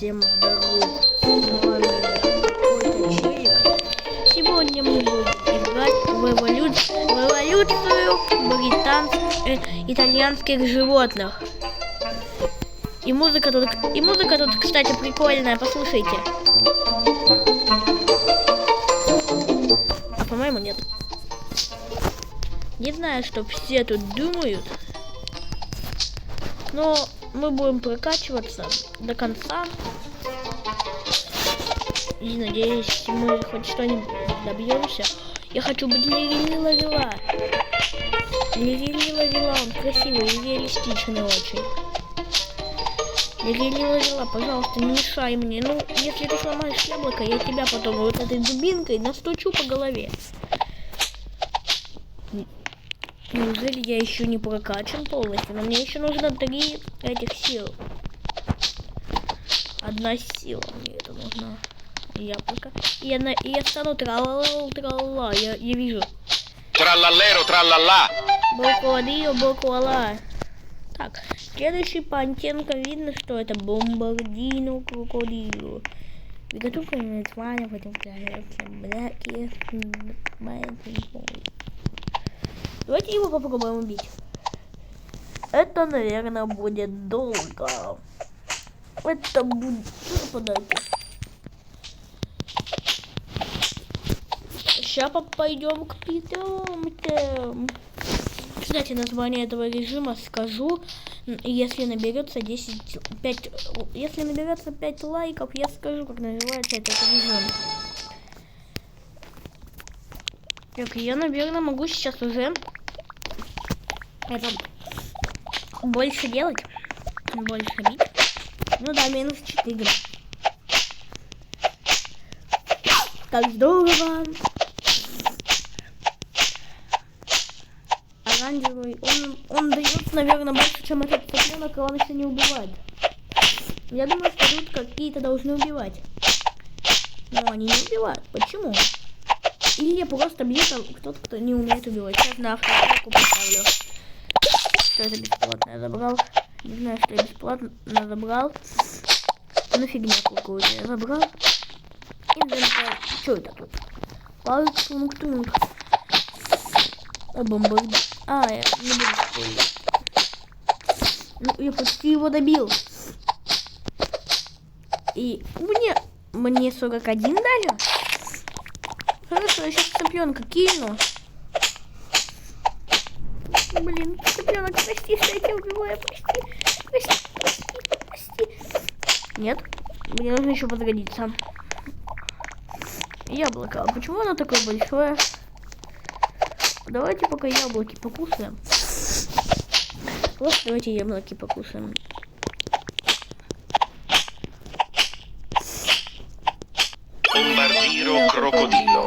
Всем здорово, с вами какой-то челик. Сегодня мы будем играть в эволюцию итальянских животных. И музыка тут, кстати, прикольная, послушайте. А по-моему, нет. Не знаю, что все тут думают, но мы будем прокачиваться до конца. И надеюсь, мы хоть что-нибудь добьемся. Я хочу быть Лили-Лавила. Лили-Лавила, он красивый и реалистичный очень. Лили-Лавила, пожалуйста, не мешай мне. Ну, если ты сломаешь яблоко, я тебя потом вот этой дубинкой настучу по голове. Неужели я еще не прокачан полностью? Но мне еще нужно 3 этих сил. 1 сила мне это нужна. Яблоко. И я стану тралала. Я вижу. Тралалеро, тралала. Бокуадио, бокуала. Так, следующий по оттенкам видно, что это бомбардино крокодило. Приготовка названия в этом бляки. Давайте его попробуем убить. Это, наверное, будет долго. Это будет... Подайте. Сейчас пойдем к питомцам. Кстати, название этого режима скажу. Если наберется 5 лайков, я скажу, как называется этот режим. Так, я, наверное, могу сейчас уже это больше делать, больше бить. Ну да, -4. Так здорово. Оранжевый, он дает, наверное, больше, чем этот цыпленок, и он еще не убивает. Я думаю, что тут какие-то должны убивать. Но они не убивают. Почему? Или просто бьет кто-то, кто не умеет убивать. Сейчас на автоатаку поставлю. Что это бесплатно я забрал? Не знаю, что я бесплатно забрал. Ну фигня какую-то я забрал. Инвентарь. Что это тут? Палк-тунг-тунг. Бомбарди. Я не буду спорить. Ну, я почти его добил. И мне 41 дали. Хорошо, я сейчас цыпленка кину. Блин, цыпленок, прости, что я тебя убиваю, прости. Нет, мне нужно еще возродиться. Яблоко, а почему оно такое большое? Давайте пока яблоки покушаем. Вот давайте яблоки покушаем. Bombardiro crocodilo.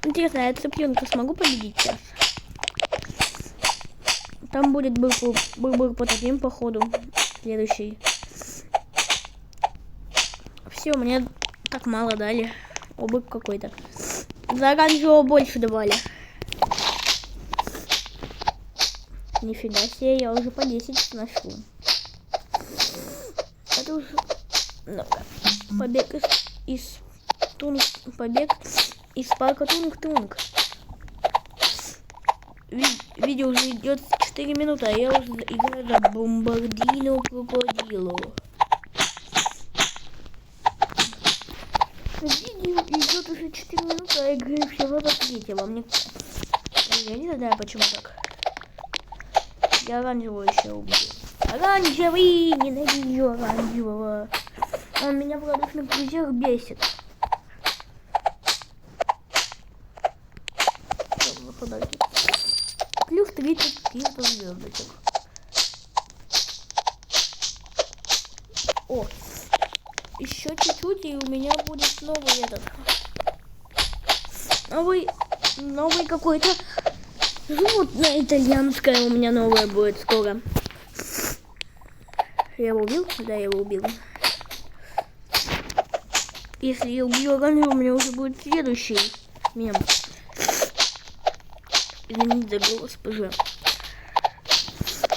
Интересно, я цыпленка смогу победить сейчас? Там будет бык по таким походу. Следующий. Все, мне так мало дали. Бык какой-то. За оранжевого больше давали. Нифига себе, я уже по 10 ношу. Это уже... Ну-ка. Побег из парка Тунг-Тунг. Видео уже идет 4 минуты, а я уже играю за бомбардино крокодило. Видео идет уже 4 минуты, а я играю всего до 3. Я не знаю, почему так. Я оранжевого еще убью. Оранжевый! Ненавижу оранжевого. Он меня в радужных друзьях бесит. Подожди. Плюс 30 звездочек. О! Еще чуть-чуть, и у меня будет новый этот. Новый какой-то животное итальянское у меня новое будет скоро. Я его убил? Да, я его убил. Если я убью оранжевого, у меня уже будет следующий мем. Извините за голос, ПЖ.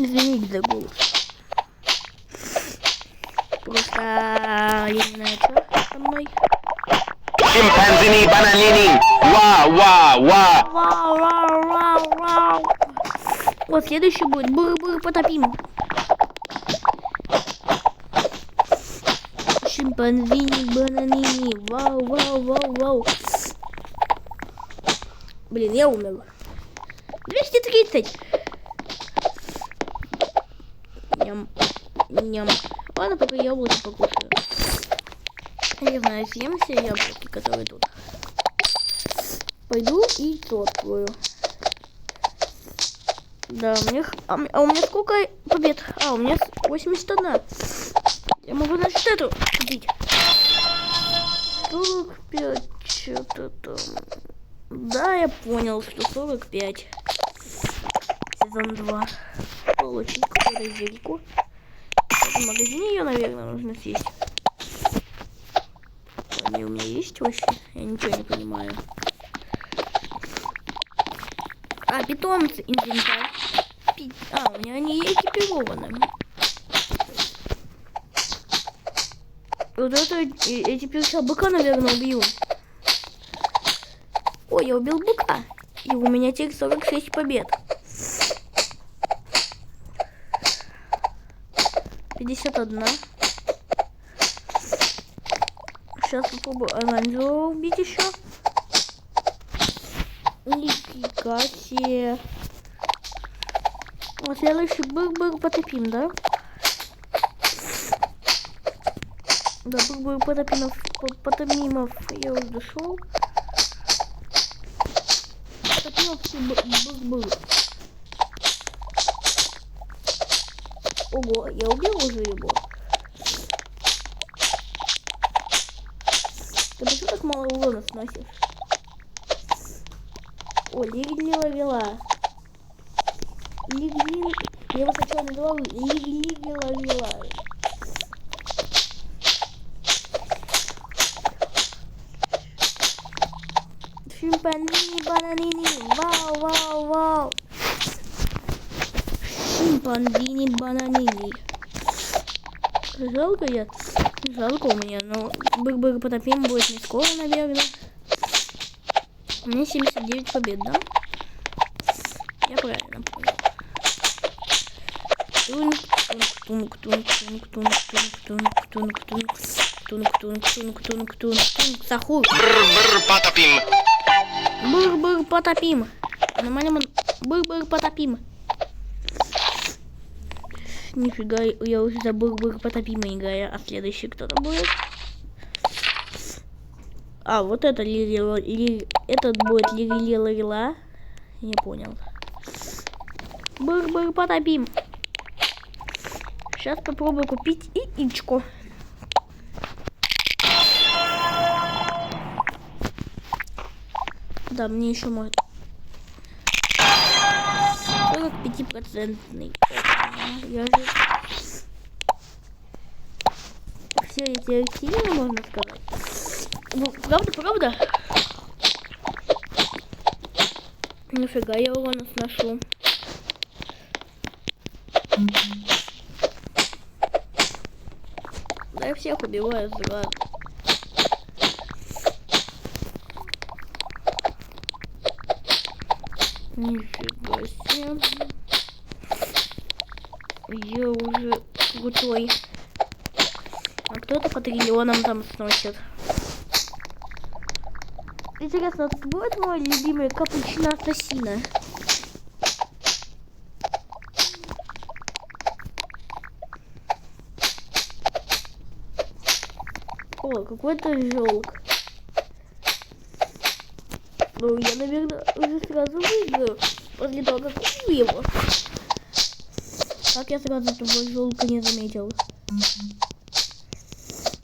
Извините за голос. Просто eliminator со мной. Scimpanzini bananini. Ва. Вау. Вот следующий будет. Бур потопим. Шимпанзини бананини. Вау. Блин, я умер. 230. Ням. Ладно, пока яблоки покушаю. Я знаю, съем все яблоки, которые тут. Пойду и яйцо открою. Да, у меня сколько побед? У меня 81. Я могу, значит, эту купить. 45 что-то там. Да, я понял, что 45. Сезон 2. Получить какую-то зельку. В магазине ее, наверное, нужно съесть. Они у меня есть вообще? Я ничего не понимаю. Питомцы, инвентарь. У меня они экипированы. Вот это, я теперь сейчас быка, наверное, убью. Ой, я убил быка. И у меня теперь 46 побед. 51. Сейчас попробую оранжевого убить еще. Нифига себе. Вот следующий бык потопим, да? Да, бык потопимов я уже дошел. Потопимов бык. Ого, я убил уже его. Ты почему так мало урона сносишь? О, лигли-ловила. Я его сначала называл лигли-ловила. Шимпанзини бананини. Вау. Шимпанзини бананини. Жалко у меня, но бык потопим будет не скоро, наверное. У меня 79 побед, да? Я правильно понял. Сахур. Потопим. Быр потопим. Нормально. Быр потопим. Нифига, я уже за быр потопим играю. А следующий кто-то будет? Вот это этот будет лирила. Не понял. Быр потопим. Сейчас попробую купить яичко. Да, мне еще может 45%. Я же все эти активы, можно сказать. Ну, правда? Нифига, я его сношу. Да я всех убиваю сразу. Нифига себе. Я уже крутой. А кто-то по триллионам там сносит. Интересно, это будет мой любимый капучино ассасина? О, какой-то желк. Ну, я, наверное, уже сразу выиграю после того, как убью его. Как я сразу того желка не заметил?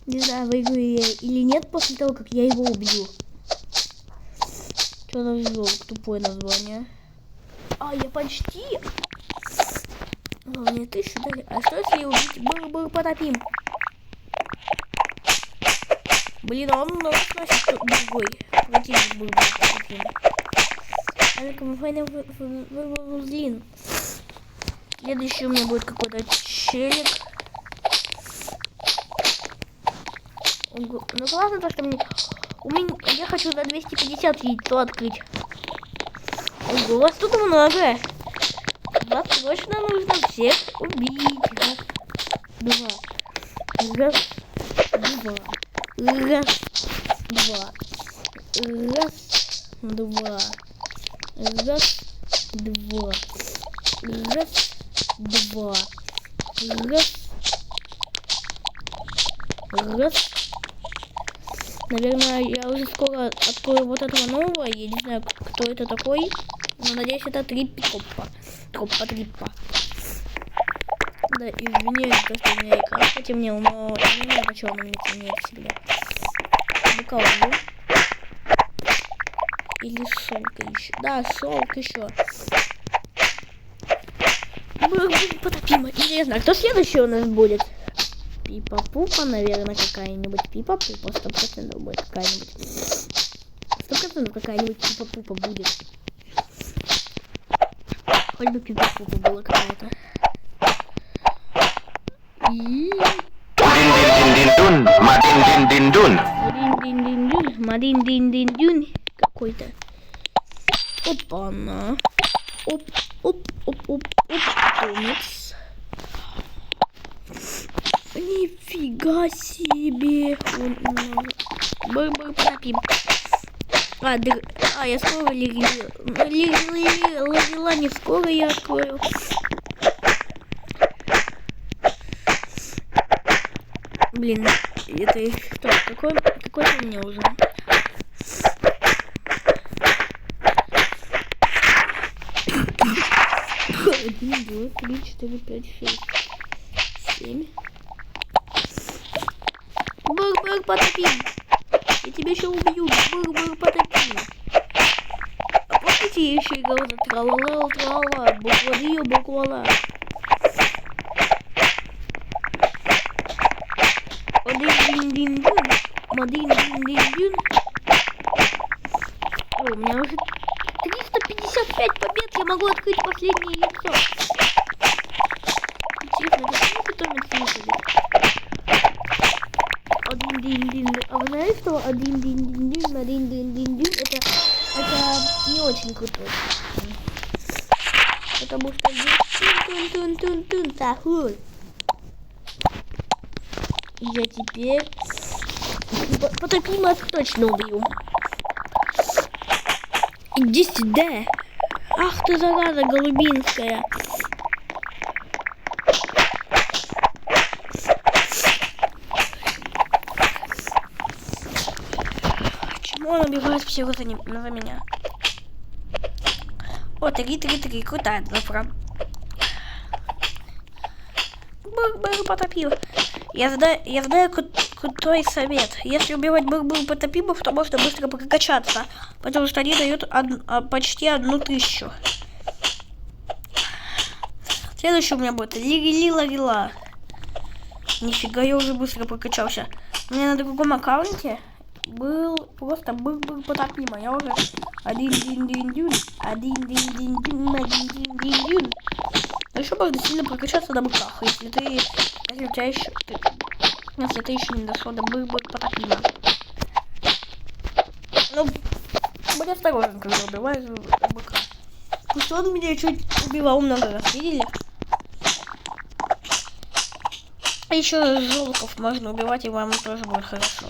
Не знаю, выиграю я или нет после того, как я его убью. Что за желк? Тупое название. Я почти. Мне 1000 дали. А что если убить быр потопим? Блин, он сносит другой. Противник был потопим. Камуфайный вузлин. Следующий у меня будет какой-то челик. Ого. Ну классно то, что я хочу за 250 яйцо открыть. Ого, вас тут много. Вас точно нужно всех убить. Раз, два. Раз, два. Раз, два. Раз, два. Раз, два. Раз. Наверное, я уже скоро открою вот этого нового. Я не знаю, кто это такой. Но надеюсь, это Триппа. Триппа. Да, извиняюсь, что у меня экран потемнел, но я не знаю, почему он у меня темнеет всегда. Быкалу. Или шелк еще. Да, шелк еще. Мы потопим. Интересно, а кто следующий у нас будет? Пипа-пупа, наверное, какая-нибудь. Пипа-пупа, 100% будет какая-нибудь. 100% какая-нибудь пипа-пупа будет. Хоть бы пипа-пупа была какая-то. Din-din-din-din-dun, ma-din-din-din-dun. Мадин-дин-дин-дун. Какой-то. Опа-на. Оп. Конец. Нифига себе. Быр-быр потопим. Я скоро ловила не скоро я открою. Блин, это что? Какой у меня уже? Один, два, три, 4, 5, 6, 7. Быр-быр потопим. Я тебя еще убью. Быр-быр потопим. А помните, я еще играл за трала-ла-трала, буква-ди, буква-ла. Один-дин-дин-дин. Один-дин-дин-дин. О, у меня уже 355 побед. Я могу открыть последнее яйцо. Интересно, почему питомец не выходит? Один-дин-дин. А вы знаете, что один-дин-дин-дин, это не очень круто. Потому что тун-тун-тун-тун-тун, тахуй. Я теперь потопимых точно убью. Иди сюда. Ах ты зараза голубинская. Почему он убивает всего за меня? О, 3-3-3, крутая цифра. Быр-быр потопил. Я знаю крутой совет. Если убивать быр-быр потопимов, то можно быстро прокачаться. Потому что они дают почти 1000. Следующий у меня будет Лили-Ларила. Нифига, я уже быстро прокачался. У меня на другом аккаунте был просто быр-быр потопима. Я уже один-дин-дин-дин. Но еще можно сильно прокачаться на быках, если ты еще не дошел до быр-быр потопима. Ну, будь осторожен, когда убиваешь быка. Пусть он меня чуть убивал много раз, видели? А еще желтов можно убивать, и вам тоже будет хорошо.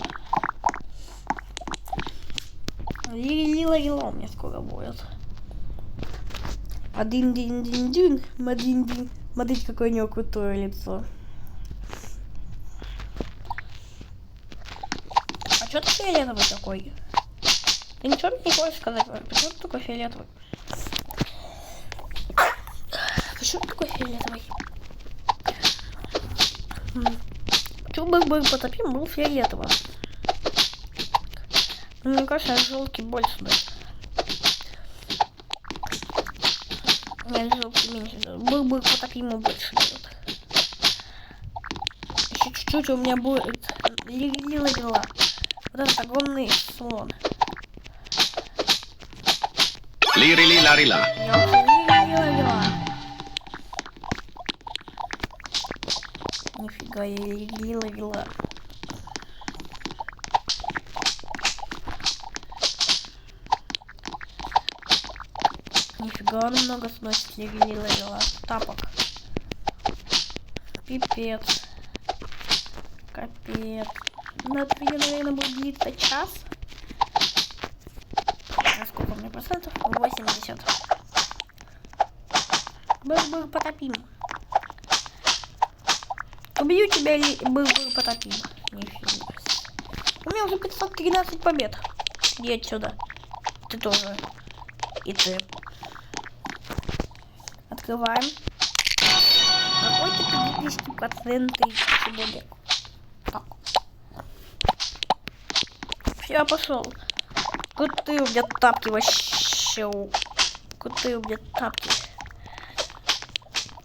Лила у меня скоро будет. Один-дин-дин-дин, мадин-дин. Смотрите, какое у него крутое лицо. А что ты фиолетовый такой? Ты ничего мне не хочешь сказать? Почему ты такой фиолетовый? Почему ты такой фиолетовый? Почему быр-быр потопим был фиолетовым? Мне кажется, желтый больше дает. Нет, желтый меньше дает. Быр-быр потопим больше дает. Еще чуть-чуть у меня будет лила-лила. Вот этот огромный слон. Liri-li-la-ri-la. Я уже лила-лила-лила. Лила. Нифига он много сносит Лила. Тапок. Пипец. Капец. Ну, это видео, наверное, будет длиться час. А сколько у меня процентов? 80. Был потопим. Убью тебя, был потопим. Нифига. У меня уже 513 побед. Иди отсюда. Ты тоже. И ты. Открываем. Какой-то 50% сегодня. Так. Я пошел. Крутые у меня тапки вообще. Крутые у меня тапки.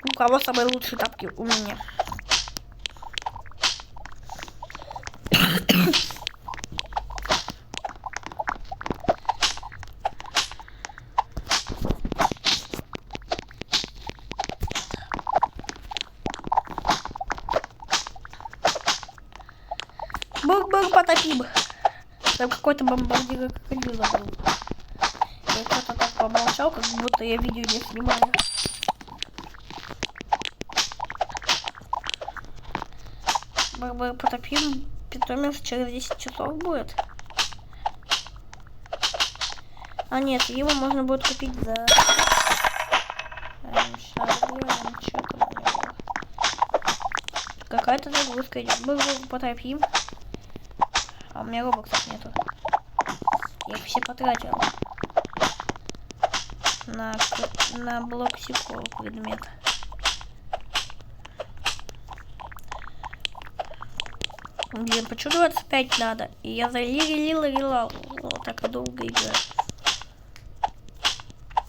У кого самые лучшие тапки? У меня. Был потопим. Там какой-то бомбардир крокодила был. Я что-то так помолчал, как будто я видео не снимаю. Был потопим. Питомец через 10 часов будет. А нет, его можно будет купить за... Какая-то загрузка идет. Был потопим. А у меня робоксов нету. Я их все потратил. На блок сикол предмет. Блин, почему 25 надо? И я залила. Вот так и долго играю.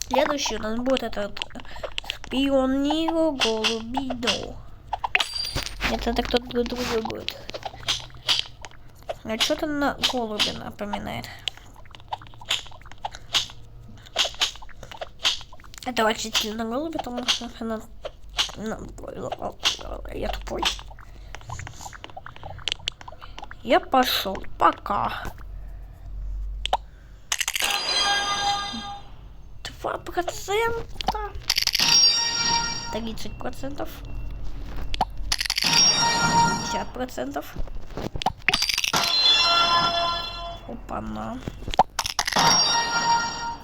Следующий у нас будет этот Шпиониро Голубидо. Это кто-то другой будет. А что-то на голубя напоминает. Это очень сильно голубь, потому что она... Я тупой. Я пошел. Пока. 2%. 30%. 50%. Опа-на.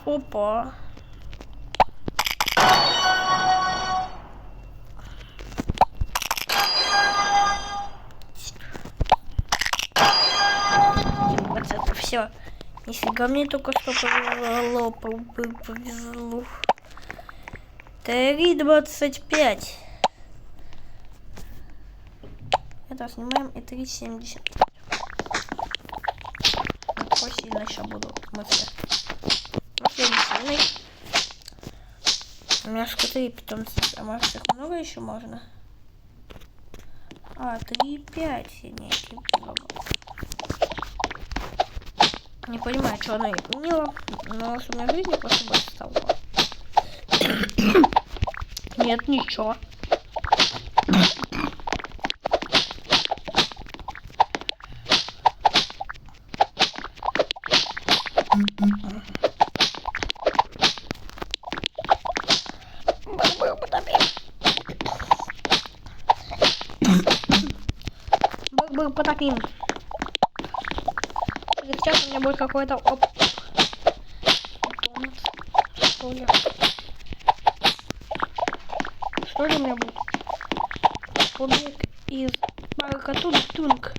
Опа. Все. Нифига мне только что повезло. 3,25. Это снимаем и 3,70. Какой сильно сейчас буду мысли. Вот я не сильный. У меня аж 4 питомца. А может их много еще можно? А, 3,5 сильнее. Не понимаю, что она изменила, но у меня жизни просто больше стало. Нет, ничего. Был потопим. Сейчас у меня будет какой-то что ли у меня будет? Побег из парка Тунг.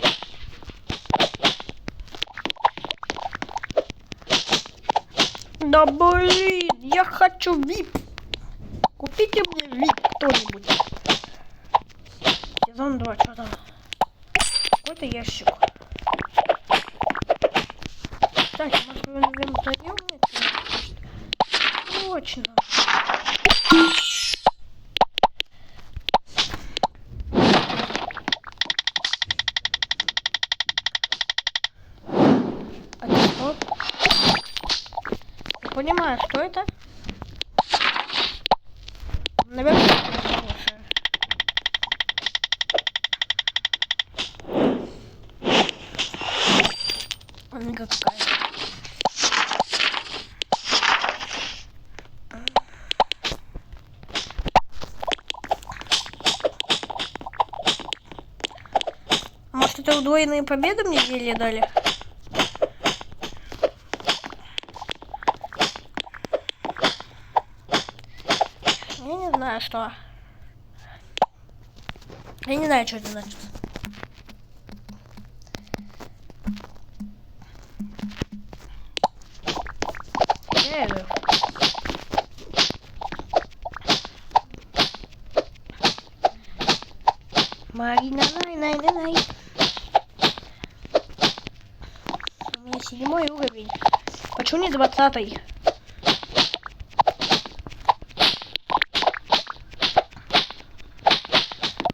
Да блин, я хочу VIP. Купите мне VIP кто-нибудь. Сезон 2, что там? Какой-то ящик. Так, может мы назовем вдвоем? Точно. А это что? Я понимаю, что это? Наверное, это хорошее. Никакая. Может, это удвоенные победы мне зелье дали? Я не знаю, что. Я не знаю, что это значит. Марина, най. У меня 7 уровень. Почему не 20-й?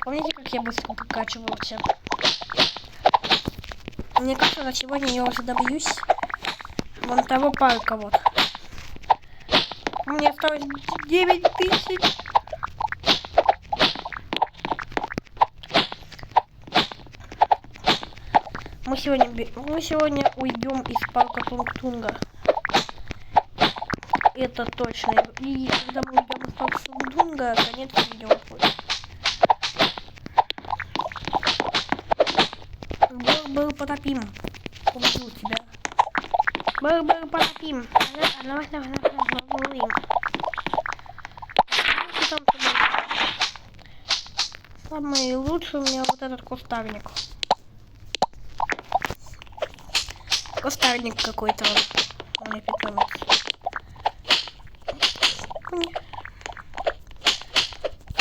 Помните, как я быстро прокачивался? Мне кажется, на сегодня я уже добьюсь вон того парка вот. Мне осталось 9000. Мы сегодня уйдем из парка Тунг-Тунга. Это точно. И когда мы уйдем из парка Тунг-Тунга, конец видео будет. Был потопим. Убью тебя. Был потопим. Самый лучший у меня вот этот кустарник. Кустарник какой-то он мне питомец.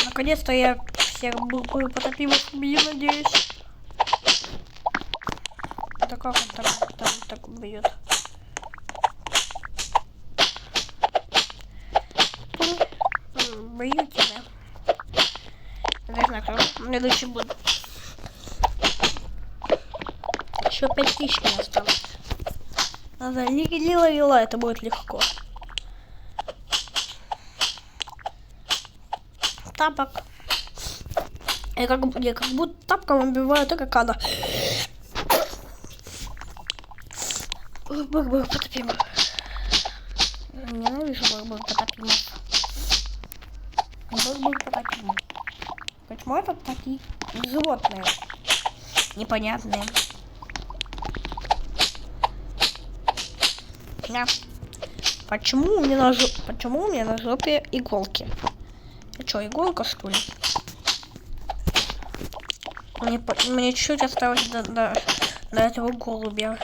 Наконец-то я всех был потопимых убью, надеюсь. Да как он там так бьет? Бью тебя. Не знаю, кто следующий будет. Еще 5000 не осталось. Надо лила, это будет легко. Тапок. Я как будто тапком убиваю, так как она. Был потопимый. Ненавижу был потопимый. Был потопимый. Почему это такие животные непонятные? Да. Почему у меня на жопе иголки? Это что, иголка, что ли? Мне чуть-чуть осталось до этого голубя.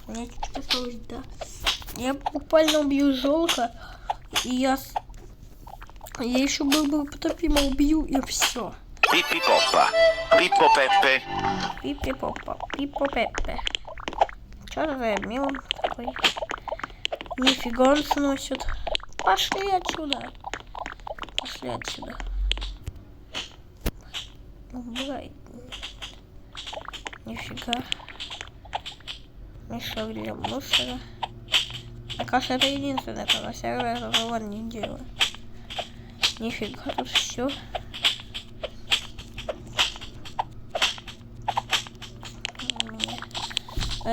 Мне чуть-чуть осталось, да. Я буквально убью Жолка, и я еще был потопимо убью, и все. Пиппи-поппа, Пиппо-Пеппе. Пиппи-поппа, Пиппо-Пеппе. Что за милый такой? Нифига он сносит. Пошли отсюда. Убирай. Нифига. Мешок для мусора. Мне кажется, это единственное, что на сервере этого не делаю. Нифига, тут все.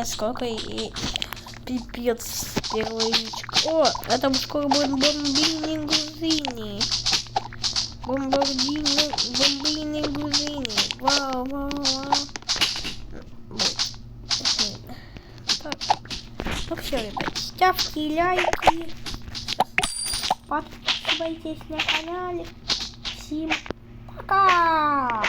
Сколько и пипец первый яичек. О, это скоро будет бомбийный грузини. Бомбийный грузини. Вау. Так. Ну все, ребят, ставьте лайки. Подписывайтесь на канал. Всем пока!